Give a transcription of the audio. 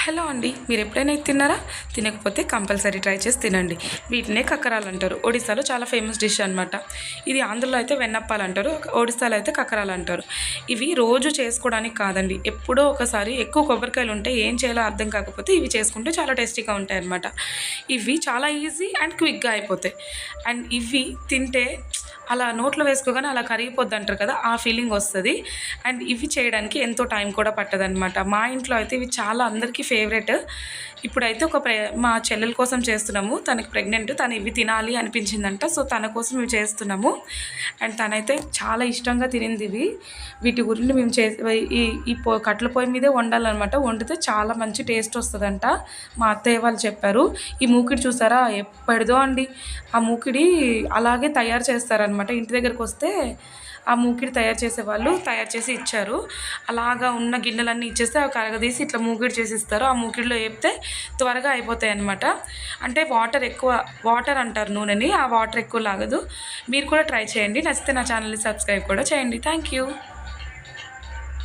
Hello అండి, మీరు ఎప్పుడైనా ఇది తిన్నారా? తినకపోతే కంపల్సరీ ట్రై చేసి తినండి. వీటినే కక్కరాలు అంటారు. ఒడిశాలో చాలా ఫేమస్ డిష్ అనమాట. ఇది ఆంధ్రలో అయితే వెన్నప్పాలు అంటారు, ఒడిశాలో అయితే కక్కరాలు అంటారు. ఇవి రోజు చేసుకోవడానికి కాదండి, ఎప్పుడో ఒకసారి ఎక్కువ కొబ్బరికాయలు ఉంటే ఏం చేయాలో అర్థం కాకపోతే ఇవి చేసుకుంటే చాలా టేస్టీగా ఉంటాయి అనమాట. ఇవి చాలా ఈజీ అండ్ క్విక్గా అయిపోతాయి. అండ్ ఇవి తింటే అలా నోట్లో వేసుకోగానే అలా కరిగిపోద్ది అంటారు కదా, ఆ ఫీలింగ్ వస్తుంది. అండ్ ఇవి చేయడానికి ఎంతో టైం కూడా పట్టదనమాట. మా ఇంట్లో అయితే ఇవి చాలా అందరికీ ఫేవరెట్. ఇప్పుడైతే మా చెల్లెల కోసం చేస్తున్నాము. తనకి ప్రెగ్నెంట్, తను ఇవి తినాలి అనిపించిందంట, సో తన కోసం ఇవి చేస్తున్నాము. అండ్ తనైతే చాలా ఇష్టంగా తినింది ఇవి. వీటి గురించి మేము ఈ కట్టెల పొయ్యి మీదే వండాలన్నమాట. వండితే చాలా మంచి టేస్ట్ వస్తుందంట, మా అత్తయ్య వాళ్ళు చెప్పారు. ఈ మూకిడి చూసారా, ఎప్పటిదో అండి. ఆ మూకిడి అలాగే తయారు చేస్తారనమాట. ఇంటి దగ్గరకు వస్తే ఆ మూకిడి తయారు చేసేవాళ్ళు తయారు చేసి ఇచ్చారు. అలాగా ఉన్న గిన్నెలన్నీ ఇచ్చేస్తే అవి కరగదీసి ఇట్లా మూకిడి చేసి ఇస్తారు. ఆ మూకిడిలో వేపితే త్వరగా అయిపోతాయి అన్నమాట. అంటే వాటర్ అంటారు నూనెని, ఆ వాటర్ ఎక్కువ లాగదు. మీరు కూడా ట్రై చేయండి. నచ్చితే నా ఛానల్ని సబ్స్క్రైబ్ కూడా చేయండి. Thank you.